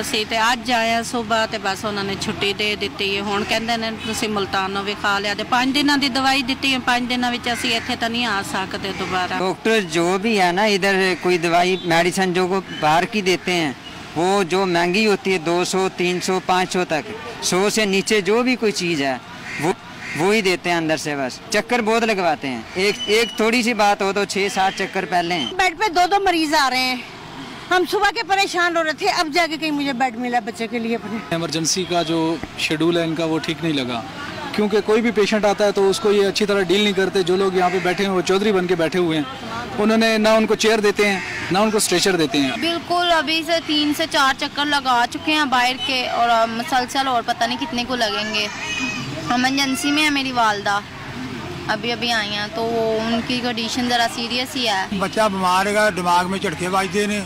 ਅਸੀਂ ਤੇ ਅੱਜ ਆਇਆ ਸਵੇਰ ਤੇ ਬਸ ਉਹਨਾਂ ਨੇ ਛੁੱਟੀ ਦੇ ਦਿੱਤੀ ਹੈ। ਹੁਣ ਕਹਿੰਦੇ ਨੇ ਤੁਸੀਂ ਮੁਲਤਾਨੋਂ ਵੀ ਖਾ ਲਿਆ ਤੇ 5 ਦਿਨਾਂ ਦੀ ਦਵਾਈ ਦਿੱਤੀ है। 5 दिनों में ਅਸੀਂ ਇੱਥੇ ਤਾਂ नहीं आ सकते दोबारा। डॉक्टर जो भी है ना इधर कोई दवाई मेडिसिन जो को बाहर की देते हैं वो जो महंगी होती है 200 300 500 तक 100 से नीचे जो भी कोई चीज़ है वो ही देते हैं अंदर से। बस चक्कर बहुत लगवाते हैं। एक थोड़ी सी बात हो तो 6-7 चक्कर पहले हैं। बेड पे 2 मरीज आ रहे हैं। हम सुबह के परेशान हो रहे थे, अब जाके कहीं मुझे बेड मिला बच्चे के लिए अपने। इमरजेंसी का जो शेड्यूल है इनका वो ठीक नहीं लगा, क्योंकि कोई भी पेशेंट आता है तो उसको ये अच्छी तरह डील नहीं करते। जो लोग यहाँ पे बैठे हैं वो चौधरी बन के बैठे हुए हैं, उन्होंने ना उनको चेयर देते हैं ना उनको स्ट्रेचर देते हैं। बिल्कुल अभी से 3 से 4 चक्कर लगा चुके हैं बाहर के, और मसलसल और पता नहीं कितने को लगेंगे। इमरजेंसी में है मेरी वालदा, अभी आई हैं तो उनकी कंडीशन ज़रा सीरियस ही है। बच्चा बीमार है, दिमाग में झटके बजते हैं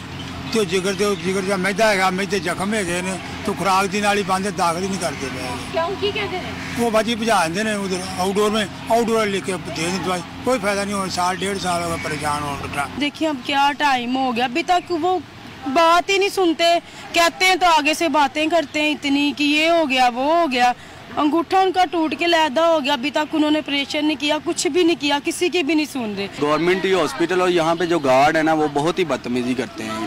तो जिगर का मैदा है, मैदे जख्म है तो खुराक दी नाली बंद दाखिल ही नहीं करते पे। वो बाजी भजा देते हैं उधर आउटडोर लेके दे दवाई, कोई फायदा नहीं हो। 1.5 साल हो परेशान हो। देखिए अब क्या टाइम हो गया, अभी तक वो बात ही नहीं सुनते। कहते हैं तो आगे से बातें करते हैं इतनी कि ये हो गया वो हो गया। अंगूठा उनका टूट के लैदा हो गया, अभी तक उन्होंने ऑपरेशन नहीं किया, कुछ भी नहीं किया, किसी की भी नहीं सुन रहे। गवर्नमेंट हॉस्पिटल और यहाँ पे जो गार्ड है ना वो बहुत ही बदतमीजी करते हैं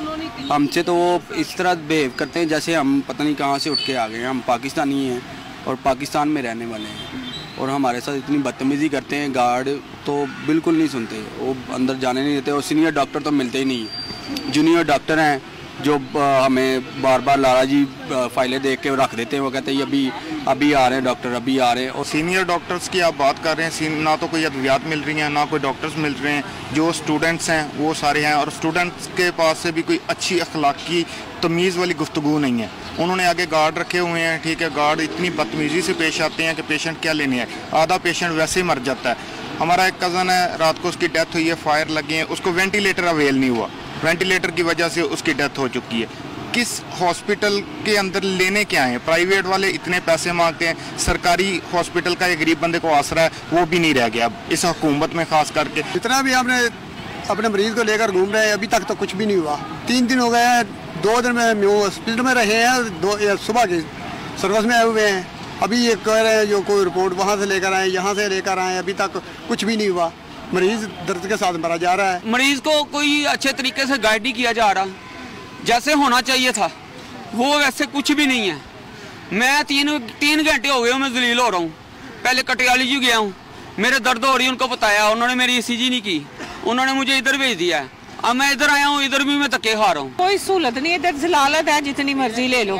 हमसे। तो वो इस तरह बिहेव करते हैं जैसे हम पता नहीं कहाँ से उठ के आ गए हैं। हम पाकिस्तानी हैं और पाकिस्तान में रहने वाले हैं, और हमारे साथ इतनी बदतमीजी करते हैं गार्ड, तो बिल्कुल नहीं सुनते। वो अंदर जाने नहीं देते, और सीनियर डॉक्टर तो मिलते ही नहीं। जूनियर डॉक्टर हैं जो हमें बार बार लाला जी फाइलें देख के रख देते हैं। वो कहते हैं अभी आ रहे हैं डॉक्टर, अभी आ रहे हैं। और सीनियर डॉक्टर्स की आप बात कर रहे हैं, ना तो कोई अद्वियात मिल रही हैं ना कोई डॉक्टर्स मिल रहे हैं। जो स्टूडेंट्स हैं वो सारे हैं, और स्टूडेंट्स के पास से भी कोई अच्छी अखलाकी तमीज़ वाली गुफ्तगू नहीं है। उन्होंने आगे गार्ड रखे हुए हैं, ठीक है, गार्ड इतनी बदतमीज़ी से पेश आते हैं कि पेशेंट क्या लेने हैं। आधा पेशेंट वैसे ही मर जाता है। हमारा एक कज़न है, रात को उसकी डेथ हुई है, फायर लगे हैं, उसको वेंटिलेटर अवेल नहीं हुआ, वेंटिलेटर की वजह से उसकी डेथ हो चुकी है। किस हॉस्पिटल के अंदर लेने क्या है? प्राइवेट वाले इतने पैसे मांगते हैं, सरकारी हॉस्पिटल का एक गरीब बंदे को आसरा है वो भी नहीं रह गया अब इस हुकूमत में खास करके। जितना भी हमने अपने मरीज को लेकर घूम रहे हैं अभी तक तो कुछ भी नहीं हुआ। 3 दिन हो गए हैं, 2 दिन में हॉस्पिटल में रहे हैं, 2 सुबह के सर्विस में आए हुए हैं। अभी ये कह रहे हैं जो कोई रिपोर्ट वहाँ से लेकर आए, यहाँ से लेकर आए, अभी तक कुछ भी नहीं हुआ। मरीज दर्द के साथ मरा जा रहा है। मरीज को कोई अच्छे तरीके से गाइड नहीं किया जा रहा, जैसे होना चाहिए था वो वैसे कुछ भी नहीं है। मैं 3 घंटे हो गए मैं जलील हो रहा हूँ। पहले कटियाली जी गया हूँ, मेरे दर्द हो रही है, उनको बताया, उन्होंने मेरी ECG नहीं की, उन्होंने मुझे इधर भेज दिया है। अब मैं इधर आया हूँ, इधर भी मैं धक्के खा रहा हूँ। कोई सहूलत नहीं, इधर जलालत है, जितनी मर्जी ले लो।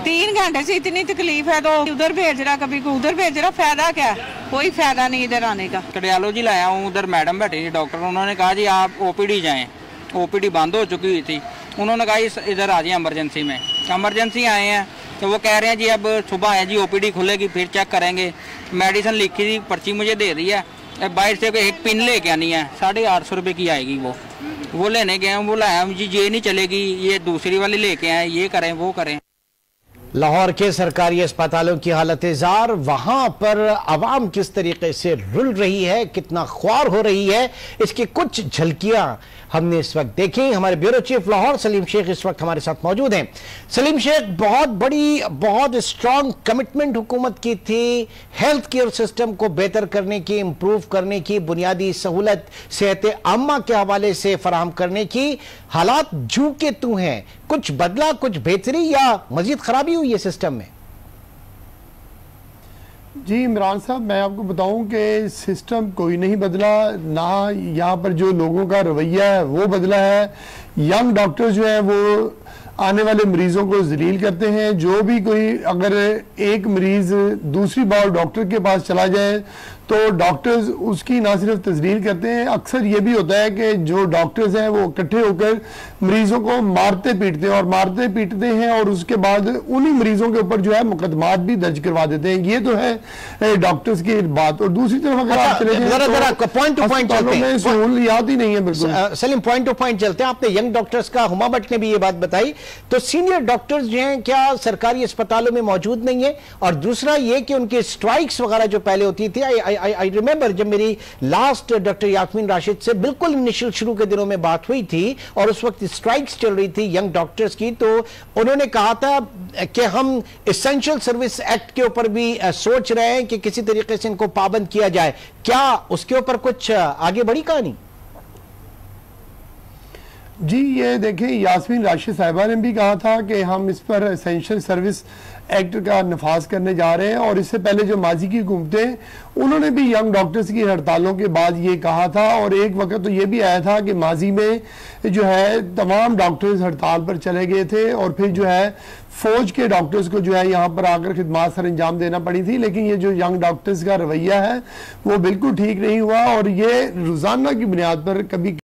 3 घंटे से इतनी तकलीफ है तो उधर भेज रहा, कभी उधर भेज रहा, फायदा क्या? कोई फायदा नहीं इधर आने का। कटियालो जी लाया हूँ, उधर मैडम बैठी थी डॉक्टर, उन्होंने कहा जी आप OPD जाएं। OPD बंद हो चुकी हुई थी, उन्होंने कहा इधर आ जाए इमरजेंसी में। इमरजेंसी आए हैं तो वो कह रहे हैं जी अब सुबह है जी OPD खुलेगी फिर चेक करेंगे। मेडिसिन लिखी थी, पर्ची मुझे दे दी है, बाहर से एक पिन लेके आनी है, 850 रुपये की आएगी। वो लेने गए हैं, वो लाया जी ये नहीं चलेगी, ये दूसरी वाली लेके आए, ये करें वो करें। लाहौर के सरकारी अस्पतालों की हालत जार, वहां पर आवाम किस तरीके से रुल रही है, कितना ख्वार हो रही है, इसकी कुछ झलकियां हमने इस वक्त देखी। हमारे ब्यूरो चीफ लाहौर सलीम शेख इस वक्त हमारे साथ मौजूद हैं। सलीम शेख, बहुत बड़ी बहुत स्ट्रांग कमिटमेंट हुकूमत की थी हेल्थ केयर सिस्टम को बेहतर करने की, इंप्रूव करने की, बुनियादी सहूलत सेहत आम्मा के हवाले से फराहम करने की। हालात जू के तू हैं, कुछ बदला, कुछ बेहतरी या मजीद खराबी हुई है सिस्टम में? जी इमरान साहब, मैं आपको बताऊं कि सिस्टम कोई नहीं बदला, ना यहाँ पर जो लोगों का रवैया है वो बदला है। यंग डॉक्टर जो है वो आने वाले मरीजों को जलील करते हैं। जो भी कोई अगर एक मरीज दूसरी बार डॉक्टर के पास चला जाए तो डॉक्टर्स उसकी ना सिर्फ तजलील करते हैं, अक्सर ये भी होता है कि जो डॉक्टर्स हैं वो इकट्ठे होकर मरीजों को मारते पीटते हैं, और मारते पीटते हैं और उसके बाद उन्हीं मरीजों के ऊपर जो है मुकदमात भी दर्ज करवा देते हैं। ये तो है डॉक्टर्स की बात। और दूसरी तरफ अगर आप चले जाए पॉइंट टू पॉइंट सहूलियात ही नहीं है बिल्कुल। सलीम, पॉइंट टू पॉइंट चलते हैं। आपने यंग डॉक्टर्स का, हुमा भट्ट ने भी ये बात बताई, तो सीनियर डॉक्टर्स जो हैं क्या सरकारी अस्पतालों में मौजूद नहीं है? और दूसरा ये कि उनके स्ट्राइक्स वगैरह जो पहले होती थी, आई रिमेंबर जब मेरी लास्ट डॉक्टर यास्मीन राशिद से बिल्कुल इनिशियल शुरू के दिनों में बात हुई थी और उस वक्त स्ट्राइक्स चल रही थी यंग डॉक्टर्स की, तो उन्होंने कहा था कि हम एसेंशियल सर्विस एक्ट के ऊपर भी सोच रहे हैं कि किसी तरीके से इनको पाबंद किया जाए। क्या उसके ऊपर कुछ आगे बढ़ी कहानी? जी ये देखिए, यास्मीन राशिद साहिबा ने भी कहा था कि हम इस पर एसेंशियल सर्विस एक्ट का नफाज करने जा रहे हैं, और इससे पहले जो माजी की हुकूमतें उन्होंने भी यंग डॉक्टर्स की हड़तालों के बाद ये कहा था, और एक वक्त तो ये भी आया था कि माजी में जो है तमाम डॉक्टर्स हड़ताल पर चले गए थे और फिर जो है फौज के डॉक्टर्स को जो है यहाँ पर आकर खिदमत सर अंजाम देना पड़ी थी। लेकिन ये जो यंग डॉक्टर्स का रवैया है वो बिल्कुल ठीक नहीं हुआ, और ये रोजाना की बुनियाद पर कभी